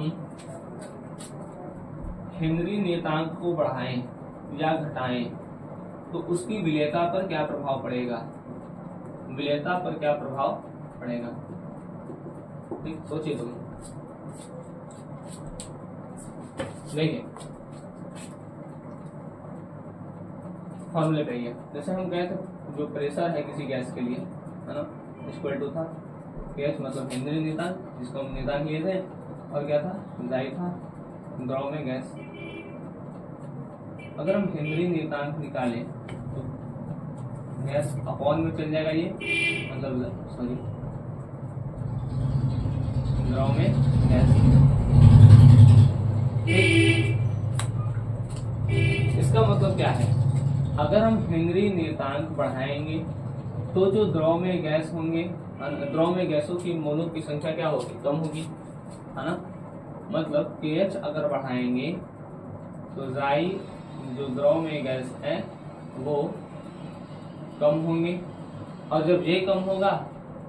हेनरी नियतांक को बढ़ाएं या घटाएं तो उसकी विलेयता पर क्या प्रभाव पड़ेगा, विलेयता पर क्या प्रभाव पड़ेगा। ठीक, सोचिए तुम। देखिए फॉर्मूले पे ही, जैसे हम गए थे, जो प्रेशर है किसी गैस के लिए, है ना, इक्वल टू था KH मतलब हेनरी नियतांक, जिसको हम नियतांक लिए थे, और क्या था, जाई था, द्रव में गैस। अगर हम हेनरी नियतांक निकालें तो गैस अपॉन में चल जाएगा, ये मतलब सॉरी द्रव में गैस। इसका मतलब क्या है, अगर हम हेनरी नियतांक बढ़ाएंगे तो जो द्रव में गैस होंगे, द्रव में गैसों की मोलों की संख्या क्या होगी, कम होगी, है ना। मतलब KH अगर बढ़ाएंगे तो जाई जो द्रव में गैस है वो कम होंगे, और जब ये कम होगा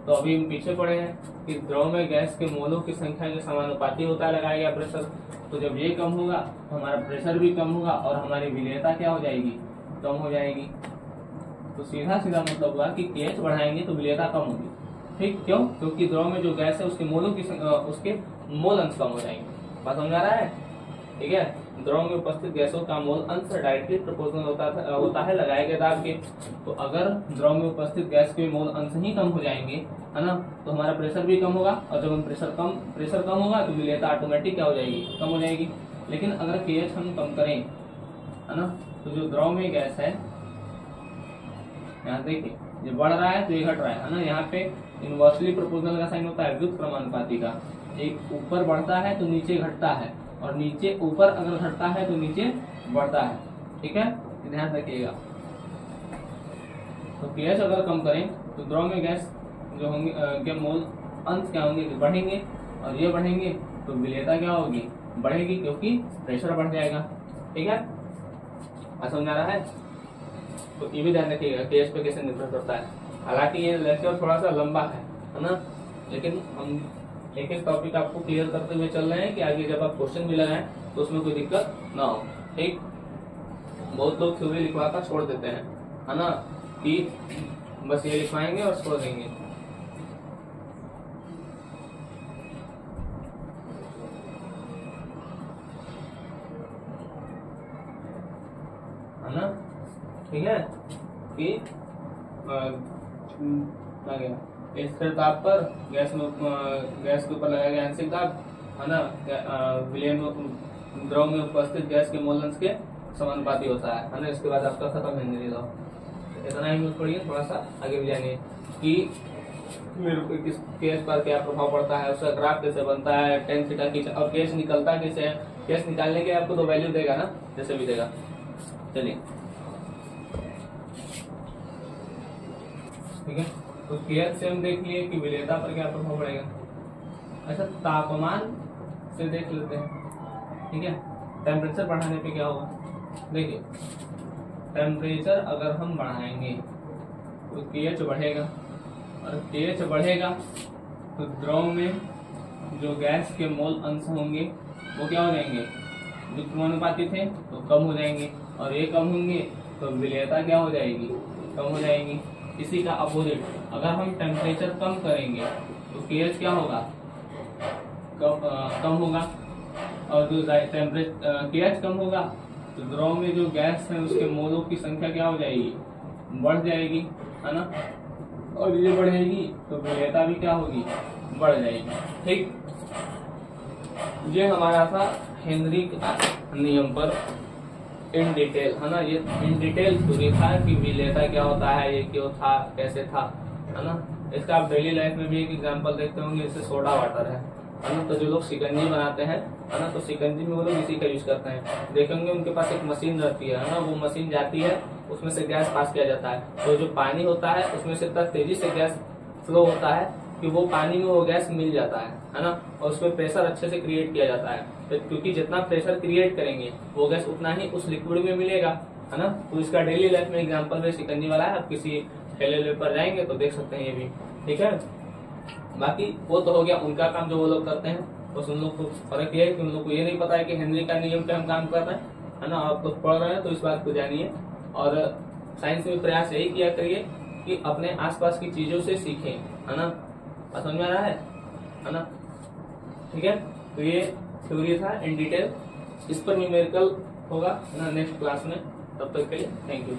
तो अभी हम पीछे पड़े हैं कि द्रव में गैस के मोलों की संख्या के समानुपाती होता है लगाया गया प्रेशर। तो जब ये कम होगा तो हमारा प्रेशर भी कम होगा और हमारी विलेयता क्या हो जाएगी, कम हो जाएगी। तो सीधा सीधा मतलब हुआ कि KH बढ़ाएंगे तो विलेयता कम होगी। ठीक, क्यों? क्योंकि द्रव में जो गैस है उसके मोलों की उसके मोल अंश कम हो जाएंगे। बात समझ आ रहा है? ठीक है, द्रव में उपस्थित गैसों का मोल अंश डायरेक्टली प्रोपोर्शनल होता है लगाए गए दाब के। तो अगर द्रव में उपस्थित गैस के मोल अंश ही कम हो जाएंगे, है ना, तो हमारा प्रेशर भी कम होगा, और जब हम प्रेशर कम होगा तो विलेयता ऑटोमेटिक क्या हो जाएगी, कम हो जाएगी। लेकिन अगर KH हम कम करें, है ना, तो जो द्रव में गैस है, यहाँ देखिए ये बढ़ रहा है तो ये घट रहा है ना, यहाँ पे इनवर्सली प्रोपोर्शनल का साइन होता है, व्युत्क्रम क्रमानुपाती का। एक ऊपर बढ़ता है तो नीचे घटता है, और नीचे ऊपर अगर घटता है तो नीचे बढ़ता है। ठीक है, ध्यान रखिएगा। तो KH अगर कम करें तो द्रव में गैस जो होंगे के मोल अंश क्या होंगे, बढ़ेंगे, और ये बढ़ेंगे तो विलेयता क्या होगी, बढ़ेगी, क्योंकि प्रेशर बढ़ जाएगा। ठीक है, समझ आ रहा है? तो ये भी ध्यान रखिएगा KH पे कैसे निर्भर करता है। हालांकि ये लेक्चर थोड़ा सा लंबा है ना, लेकिन हम एक एक टॉपिक आपको क्लियर करते हुए चल रहे हैं कि आगे जब आप क्वेश्चन भी लगाएं तो उसमें कोई दिक्कत ना हो। ठीक, बहुत लोग थ्योरी लिखवाकर छोड़ देते हैं, है ना, कि बस ये लिखवाएंगे और छोड़ देंगे। है ना, ठीक है, कि स्थिर ताप पर गैस के ऊपर लगाया गया आंशिक दाब, है ना, विलयन द्रव में उपस्थित गैस के मोल अंश के समानुपाती होता है ना। इसके बाद आपका खत्म हेनरी लॉ। इतना ही नोट पढ़िए, थोड़ा सा आगे भी जाएंगे कि मेरे को किस केस पर क्या प्रभाव पड़ता है, उसका ग्राफ कैसे बनता है, टेन थीटा की, और केस निकलता कैसे है। केस निकालने के आपको दो वैल्यू देगा ना, जैसे भी देगा। चलिए, ठीक है, तो केस से हम देख लिए कि विलेयता पर क्या प्रभाव पड़ेगा। अच्छा, तापमान से देख लेते हैं। ठीक है, टेम्परेचर बढ़ाने पे क्या होगा। देखिए, टेम्परेचर अगर हम बढ़ाएंगे तो KH बढ़ेगा, और KH बढ़ेगा तो द्रव में जो गैस के मोल अंश होंगे वो क्या हो जाएंगे, जो क्रमानुपाती थे तो कम हो जाएंगे, और ये कम होंगे तो विलेयता क्या हो जाएगी, कम हो जाएगी। इसी का अपोजिट, अगर हम टेम्परेचर कम करेंगे तो KH क्या होगा, कम होगा, और जो KH कम होगा तो द्रव में जो गैस है उसके मोलों की संख्या क्या हो जाएगी, बढ़ जाएगी, है ना, और ये बढ़ेगी तो विलेयता भी क्या होगी, बढ़ जाएगी। ठीक, ये हमारा था हेनरी नियम पर इन डिटेल, है ना। ये इन डिटेल थ्योरी था कि विलेयता क्या होता है, ये क्यों था, कैसे था, है ना। इसका आप डेली लाइफ में भी एक एग्जांपल देखते होंगे, इससे सोडा वाटर है ना। तो जो लोग शिकंजी बनाते हैं है ना। तो शिकंजी में वो लोग इसी का यूज करते हैं। देखेंगे उनके पास एक मशीन रहती है ना, वो मशीन जाती है, उसमें से गैस पास किया जाता है, तो जो पानी होता है उसमें से इतना तेजी से गैस फ्लो होता है कि वो पानी में वो गैस मिल जाता है ना, और उसमें प्रेशर अच्छे से क्रिएट किया जाता है। तो क्योंकि जितना प्रेशर क्रिएट करेंगे वो गैस उतना ही उस लिक्विड में मिलेगा, है ना। तो इसका डेली लाइफ में एग्जांपल में शिकंजी वाला है। आप किसी ठेले पर जाएंगे तो देख सकते हैं ये भी, ठीक है। बाकी वो तो हो गया उनका काम जो वो लोग करते हैं। बस उन लोग को फर्क ये है कि उन लोग को ये नहीं पता है कि हेनरी का नियम पे हम काम कर रहे हैं, है ना। आप लोग पढ़ रहे हैं तो इस बात को जानिए, और साइंस में प्रयास यही किया करिए कि अपने आसपास की चीजों से सीखें, है ना। समझ में आ रहा है ना, ठीक है। तो ये थ्योरी था इन डिटेल, इस पर न्यूमेरिकल होगा ना नेक्स्ट क्लास में। तब तक के लिए थैंक यू।